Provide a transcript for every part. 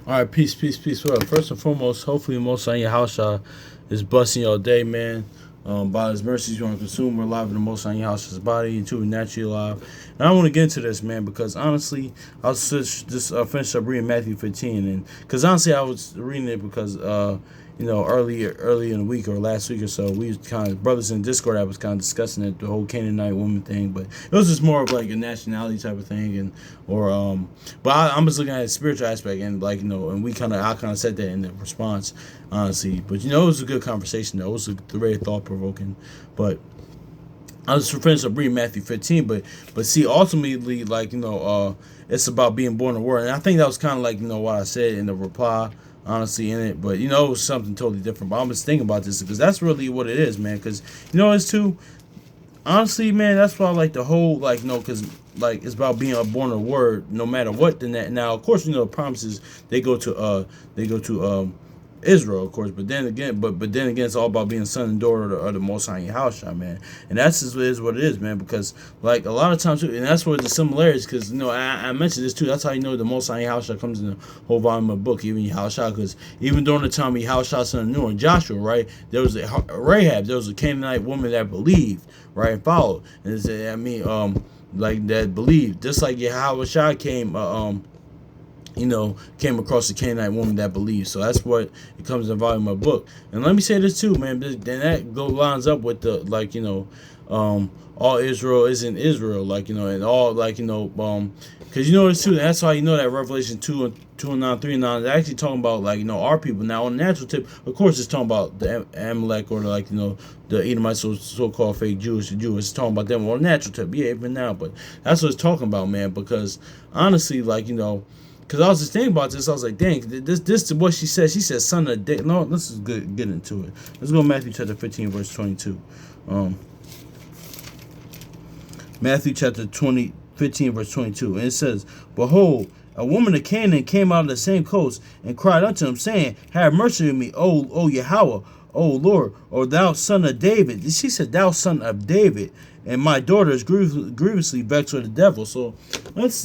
All right, peace, peace, peace. Well, first and foremost, hopefully, most on your house is blessing your day, man. By His mercies, you want to consume. We're alive in the most on your house's body, and two are naturally alive. And I want to get into this, man, because honestly, I was just finished up reading Matthew 15, and because honestly, I was reading it because early in the week or last week or so, we was kind of brothers in Discord. I was kind of discussing it, the whole Canaanite woman thing, but it was just more of like a nationality type of thing, and or but I'm just looking at the spiritual aspect, and and I kind of said that in the response, honestly. But it was a good conversation though. It was very thought provoking, but. I was finished up reading Matthew 15, but see, ultimately, it's about being born of the word, and I think that was kind of like what I said in the reply, honestly, in it. But it was something totally different. But I'm just thinking about this because that's really what it is, man. Because it's too honestly, man. That's why I like the whole because it's about being born of the word, no matter what. Then that now, of course, promises they go to Israel, of course, but then again, it's all about being son and daughter of the Most High Yahushua, man, and that's just what it is, man. Because like a lot of times, and that's where the similarities. Because I mentioned this too. That's how the Most High Yahushua comes in the whole volume of the book, even Yahushua. Because even during the time of Yahushua, son of Nun, Joshua, right, there was a Rahab, there was a Canaanite woman that believed, right, and followed, and like that believed, just like Yahushua came across a Canaanite woman that believes. So that's what it comes in volume of book. And let me say this too, man. Then that lines up with the all Israel isn't Israel, and all because it's too. That's how that Revelation 2:9, 3:9 is actually talking about our people. Now on the natural tip, of course, it's talking about the Amalek or the Edomites, so-called fake Jews. The Jews, it's talking about them on the natural tip. Yeah, even now, but that's what it's talking about, man. Because honestly, because I was just thinking about this, I was like, dang, this is what she said. She said, son of David. No, let's just get into it. Let's go to Matthew chapter 15, verse 22. Matthew chapter 15, verse 22. And it says, behold, a woman of Canaan came out of the same coast and cried unto him, saying, have mercy on me, O Yahweh, O Lord, or thou son of David. She said, thou son of David, and my daughter is grievously vexed with the devil. So let's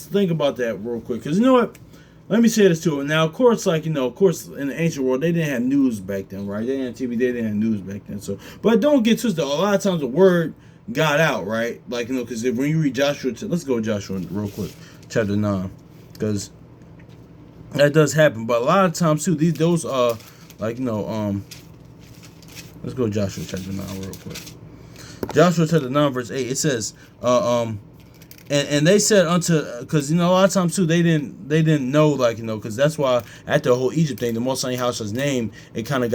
think about that real quick. Because you know what? Let me say this too. Now, of course, of course, in the ancient world, they didn't have news back then, right? They didn't have TV, they didn't have news back then. So, but don't get twisted. A lot of times the word got out, right? Because when you read Joshua, let's go to Joshua real quick, chapter 9. Because that does happen. But a lot of times too, let's go to Joshua chapter 9 real quick. Joshua chapter 9 verse 8. It says, and they said unto, because a lot of times too they didn't know because that's why at the whole Egypt thing, the Most High House's name, it kind of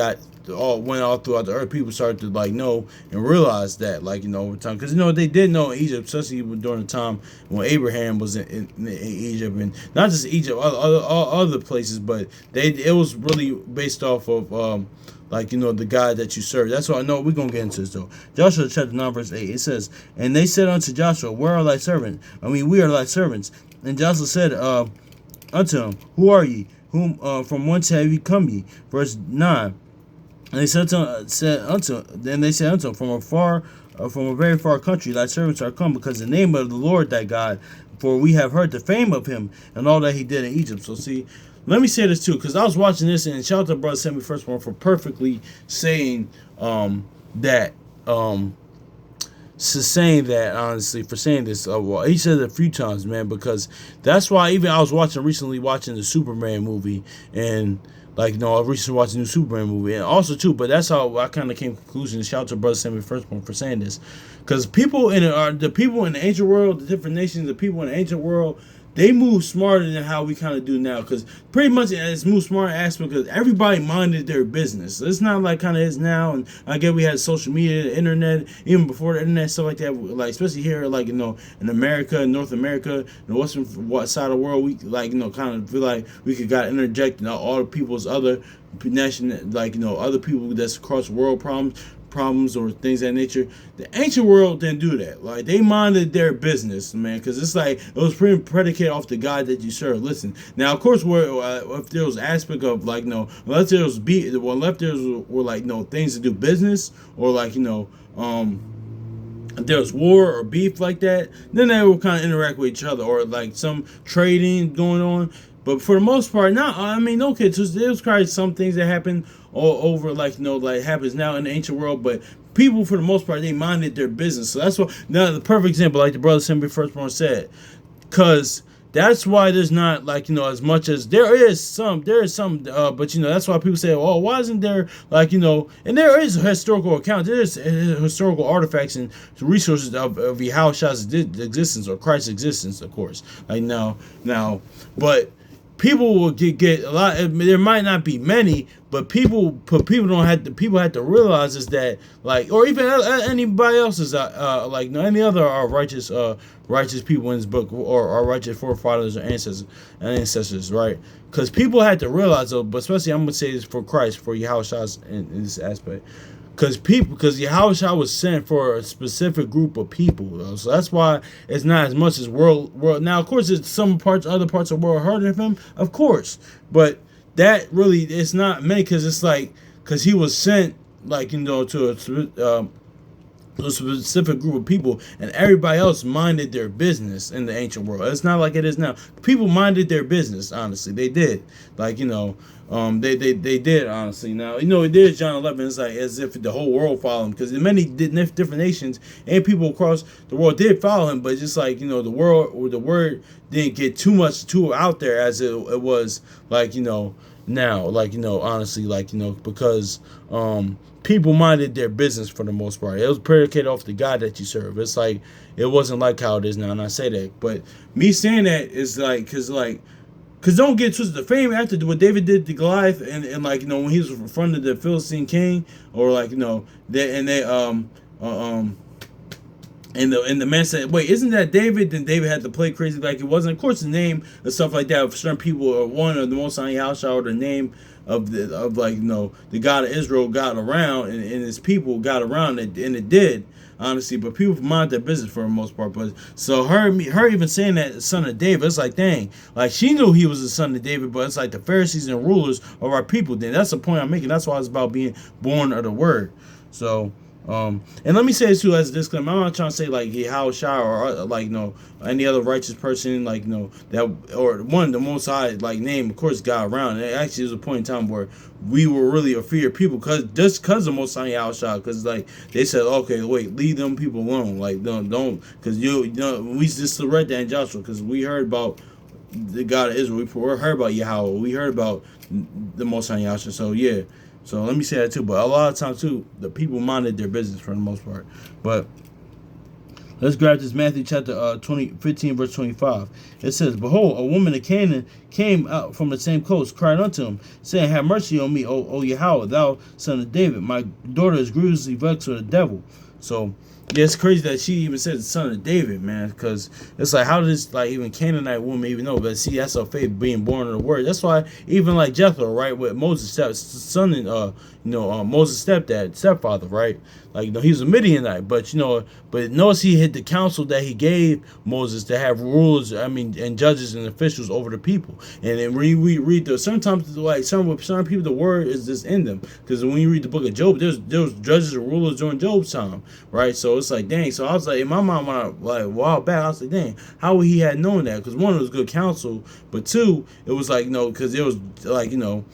went all throughout the earth. People started to know and realize that over time, because they did know in Egypt, especially during the time when Abraham was in Egypt, and not just Egypt, other places, but it was really based off of the God that you serve. That's why I know we're going to get into this, though. Joshua chapter 9, verse 8, it says, and they said unto Joshua, where are thy servants? We are thy servants. And Joshua said unto him, who are ye? Whom from whence have ye come ye? Verse 9, and they said unto him, from a very far country, thy servants are come, because the name of the Lord thy God, for we have heard the fame of him and all that he did in Egypt. So see, let me say this too, because I was watching this, and shout out to brother Sammy Firstborn for perfectly saying that honestly, for saying this. He said it a few times, man, because that's why even I was recently watching the Superman movie, and I recently watched the new Superman movie, and also too, but that's how I kind of came to the conclusion. Shout out to brother Sammy Firstborn for saying this, because the people in the ancient world, the different nations, the people in the ancient world, they move smarter than how we kind of do now. Because pretty much it's move smarter aspect because everybody minded their business. It's not like kind of is now. And I get we had social media, the internet, even before the internet, stuff like that. Especially here, in America, North America, the western side of the world, we kind of feel like we could got interject in all the people's other nation, other people that's across the world problems or things of that nature. The ancient world didn't do that. They minded their business, man, because it's it was pretty predicated off the God that you serve. Listen, now of course, if there was aspect of unless there was things to do business, or if there was war or beef like that, then they will kind of interact with each other, or some trading going on. But for the most part, not. I mean, okay, there was probably some things that happened all over, like like happens now in the ancient world, but people for the most part they minded their business. So that's what now the perfect example, like the brother Simba Firstborn said, because that's why there's not like as much as there is some but that's why people say, oh, why isn't there like and there is a historical account, there's historical artifacts and resources of Yahushua's existence or Christ's existence, of course, like now but people will get a lot. There might not be many, but people don't have to. People have to realize is that like, or even anybody else's like any other righteous people in this book or righteous forefathers or ancestors, right? Because people had to realize, though, but especially I'm gonna say this for Christ, for Yahushua in this aspect. Because Yahushua was sent for a specific group of people, though. So that's why it's not as much as world. Now, of course, it's other parts of the world heard of him, of course. But that really, it's not many, because it's like, because he was sent, like, to a specific group of people, and everybody else minded their business in the ancient world. It's not like it is now. People minded their business, honestly. They did. Like, they did, honestly. Now, it is John 11. It's like as if the whole world followed him, because many different nations and people across the world did follow him, but just like, the word didn't get too out there as it was, like, now, like, honestly, like, because people minded their business for the most part. It was predicated off the God that you serve. It's like, it wasn't like how it is now, and I say that. But me saying that is like, because don't get twisted. The fame after what David did to Goliath, and like, when he was in front of the Philistine king, or like, and the man said, wait, isn't that David? Then David had to play crazy like it wasn't. Of course, the name and stuff like that for certain people are one of the most on Yahusha, or the name of the God of Israel got around, and his people got around, and it did, honestly. But people mind their business for the most part. But so her even saying that son of David, it's like, dang, like she knew he was the son of David, but it's like the Pharisees and rulers of our people. Then that's the point I'm making. That's why it's about being born of the word. So. And let me say this too as a disclaimer. I'm not trying to say like Yahushua or like any other righteous person, like that, or one the Most High like name, of course, got around. And actually, there's a point in time where we were really a fear of people because of Most High Yahushua, because like they said, okay, wait, leave them people alone, like don't because we just read that in Joshua, because we heard about the God of Israel, we heard about Yahweh, we heard about the Most High Yahushua. So yeah. So let me say that too. But a lot of times too, the people minded their business for the most part. But let's grab this Matthew chapter 15 verse 25. It says, behold, a woman of Canaan came out from the same coast, cried unto him, saying, have mercy on me, O Yahweh, thou son of David. My daughter is grievously vexed with the devil. So yeah, it's crazy that she even said the son of David, man, because it's like, how does like even Canaanite woman even know? But see, that's her faith, being born of the word. That's why even like Jethro, right, with Moses' son and Moses' stepfather, right? Like, he was a Midianite, but but notice he hit the counsel that he gave Moses to have rulers, and judges and officials over the people. And then we read sometimes like some people, the word is just in them, because when you read the book of Job, there's judges and rulers during Job's time, right? So it's like, dang. So I was like, in my mind, when a while back, I was like, dang, how would he have known that? Because one, it was good counsel, but two, it was like, because it was like, even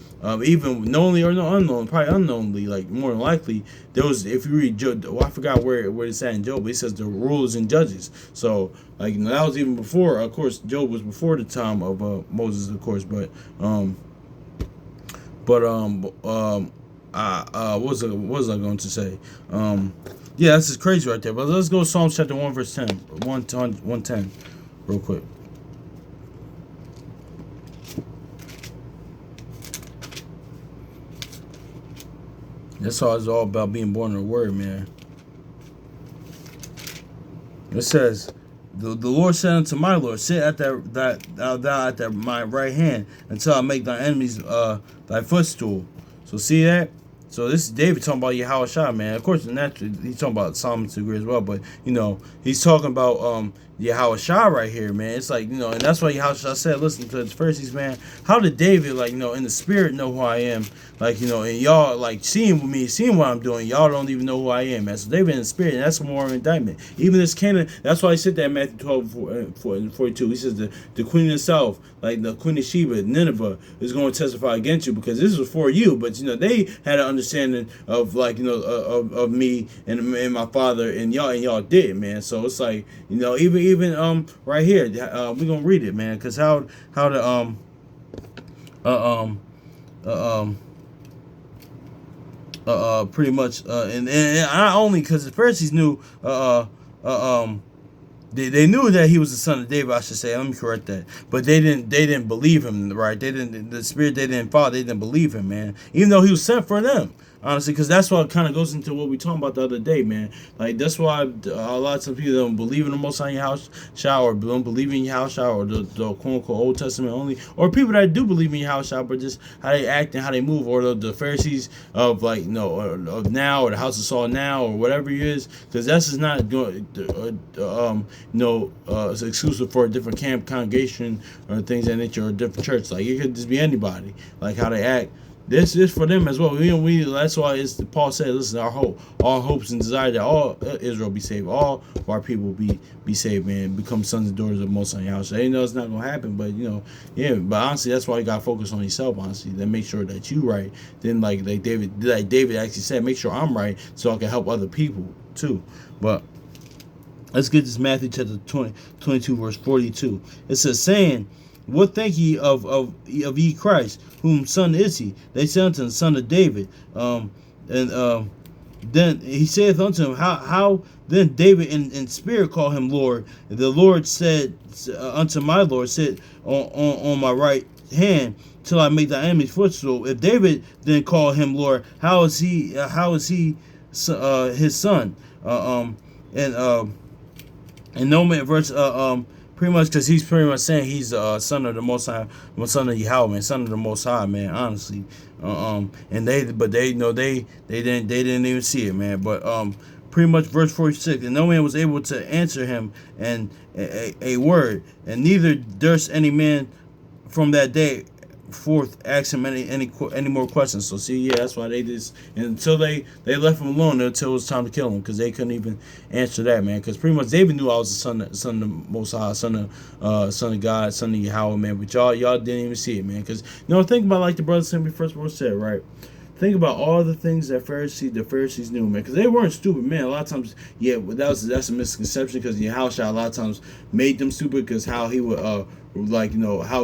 knowingly or no unknown, probably unknowingly, like more than likely, there was, if you read Job, I forgot where it's at in Job, but it says the rulers and judges. So like, that was even before, of course, Job was before the time of Moses, of course, but what was I going to say? Yeah, this is crazy right there. But let's go Psalms chapter 1 verse 10, 110, real quick. That's all it's all about, being born of the word, man. It says, the Lord said unto my Lord, sit at thou at my right hand, until I make thy enemies thy footstool. So see that? So this is David talking about Yahushua, man. Of course, naturally, he's talking about Psalm 2 as well, but he's talking about Yahweh Shah right here, man. It's like, and that's why Yahweh Shah said, listen to the Pharisees, man. How did David, like, in the spirit know who I am? Like, and y'all, like, seeing with me, seeing what I'm doing, y'all don't even know who I am, man. So David in the spirit, and that's more of an indictment. Even this canon, that's why he said that in Matthew 12:42. He says the queen herself, like the queen of Sheba, Nineveh, is going to testify against you because this was for you. But, they had an understanding of, like, of me and my father, and y'all did, man. So it's like, even right here, we're gonna read it, man, because how the pretty much and not only because the Pharisees knew they knew that he was the son of David, I should say. Let me correct that. But they didn't believe him, right? The spirit they didn't follow, they didn't believe him, man. Even though he was sent for them. Honestly, because that's what kind of goes into what we talking about the other day, man. Like, that's why a lot of people don't believe in the Most High Yahweh, or don't believe in Yahweh, or the quote-unquote Old Testament only, or people that do believe in Yahweh, but just how they act and how they move, or the Pharisees of, like, of now, or the House of Saul now, or whatever it is, because that's just not going, it's exclusive for a different camp, congregation, or things of that nature, or a different church. Like, it could just be anybody, like how they act. This is for them as well. That's why Paul said, listen, our hopes and desire that all Israel be saved, all of our people be saved, man, become sons and daughters of the Most High Yahweh. They know it's not gonna happen, but but honestly, that's why you gotta focus on yourself, honestly. Then make sure that you right. Then like David actually said, make sure I'm right so I can help other people too. But let's get this Matthew chapter 22, verse 42. It says, saying, what think ye of ye Christ? Whom son is he? They said unto him, son of David. Then he saith unto him, how then David in spirit call him Lord? The Lord said unto my Lord, sit on my right hand till I make thy enemies footstool. If David then call him Lord, how is he his son? And no man verse pretty much because he's pretty much saying he's son of the Most High, son of Yahweh, man, son of the Most High, man. Honestly, and they didn't even see it, man. But pretty much verse 46, and no man was able to answer him and a word, and neither durst any man from that day forth ask him any more questions. So see, yeah, that's why they just, until they left him alone until it was time to kill him, because they couldn't even answer that, man. Because pretty much David knew I was the son of the Most High, son of God, son of Yahweh, man. But y'all didn't even see it, man. Because think about, like the brother sent me first verse said, right? Think about all the things that the Pharisees knew, man, because they weren't stupid, man. A lot of times, yeah, that's a misconception, because Yahushua a lot of times made them stupid, because how he would how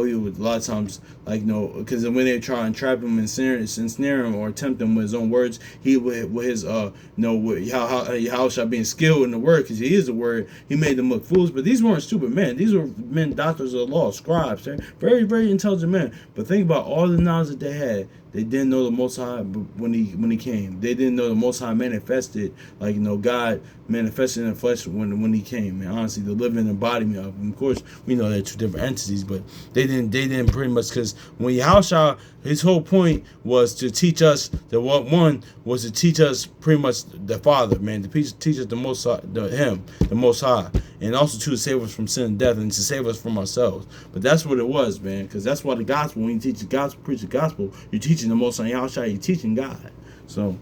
he would a lot of times, because when they try and trap him and snare him or tempt him with his own words, he with his how Yahushua being skilled in the word, because he is the word, he made them look fools. But these weren't stupid men. These were men, doctors of the law, scribes, very, very intelligent men. But think about all the knowledge that they had. They didn't know the Most High when he came. They didn't know the Most High manifested, God manifested in the flesh when he came, man. Honestly, the living embodiment of him. Of course, we know they're two different entities, but they didn't pretty much, because when Yahushua, his whole point was to teach us to teach us pretty much the Father, man, to teach us the Most High, the Most High, and also to save us from sin and death, and to save us from ourselves. But that's what it was, man, because that's why the gospel, when you teach the gospel, preach the gospel, you're teaching the Most High Yahushua, you're teaching God. So,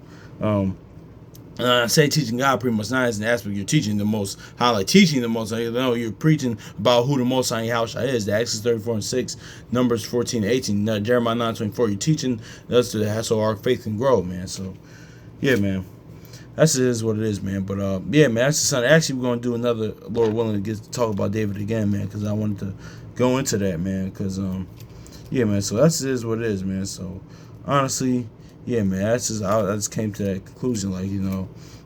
and I say teaching God pretty much not as an aspect you're teaching the Most High, like teaching the Most High. You're preaching about who the Most High Yahushua is. The Exodus 34:6, Numbers 14:18, Jeremiah 9:24. You're teaching us so our faith can grow, man. So, yeah, man. That's what it is, man. But yeah, man, that's the Sunday. Actually, we're gonna do another, Lord willing, to get to talk about David again, man, because I wanted to go into that, man. Because yeah, man. So that's what it is, man. So honestly, yeah, man. That's just I just came to that conclusion,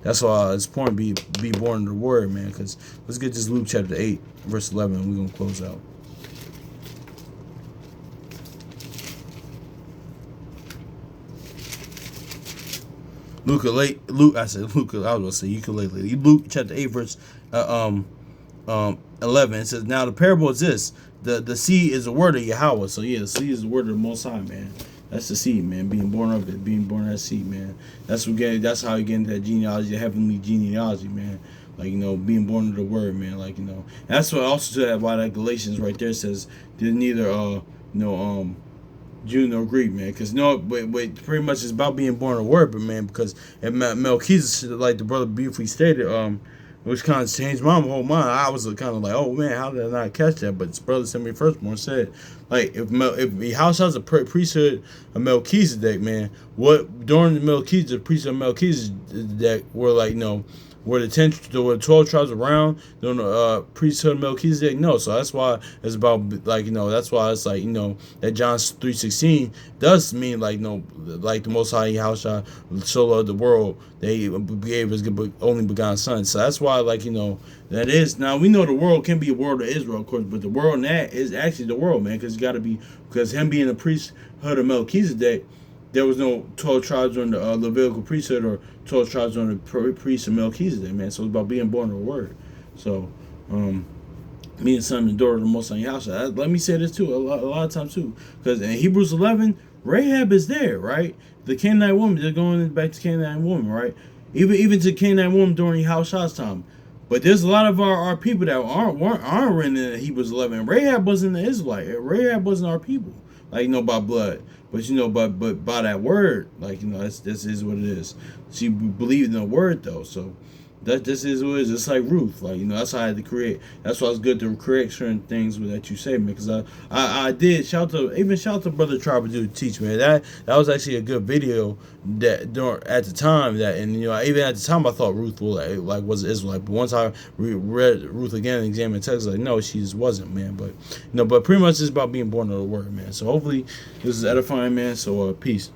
that's why it's important to be born in the Word, man. Because let's get this Luke chapter 8, verse 11, and we're gonna close out. Ukulele. Luke chapter 8, verse 11. It says, now the parable is this: the seed is the word of Yahweh. So yeah, the seed is the word of the Most High, man. That's the seed, man. Being born of it, being born of that seed, man. That's how you get into that genealogy, the heavenly genealogy, man. like, being born of the word, man. Like, that's what also why that Galatians right there says there's neither Jew nor Greek, man. Because but pretty much it's about being born of the word, but man, because Melchizedek, like the brother beautifully stated, which kind of changed my whole mind. I was kind of like, oh man, how did I not catch that? But his brother sent me firstborn said, like, if the house has a priesthood of Melchizedek, man, what during the Melchizedek, the priesthood of Melchizedek were like, were the 12 tribes around during the priesthood of Melchizedek? No. So that's why it's about, like, that's why it's like, that John 3:16 does mean, like, like the Most High Yahweh so loved the world that he gave his only begotten son. So that's why, like, that is, now we know the world can be a world of Israel, of course, but the world in that is actually the world, man, because because him being a priesthood of Melchizedek, there was no 12 tribes on the Levitical priesthood or 12 tribes on the priest of Melchizedek, man. So it's about being born of the word. So, me and son and daughter of the Most High Yahweh. Let me say this too, a lot of times too, because in Hebrews 11, Rahab is there, right? The Canaanite woman, they're going back to Canaanite woman, right? Even to Canaanite woman during Yahushua's time. But there's a lot of our people that aren't written in Hebrews 11. Rahab wasn't an Israelite. Rahab wasn't our people, like, by blood. But but by that word, like, this is what it is. She believed in the word though, so this is what it is. It's like Ruth, like, that's how I had to create. That's why it's good to create certain things that you say, man. Because I did shout to Brother Tribe to teach, man. That was actually a good video that at the time that, and even at the time I thought Ruth was Israelite, but once I read Ruth again and examined the text, like, no, she just wasn't, man. But but pretty much it's about being born of the word, man. So hopefully this is edifying, man. So peace.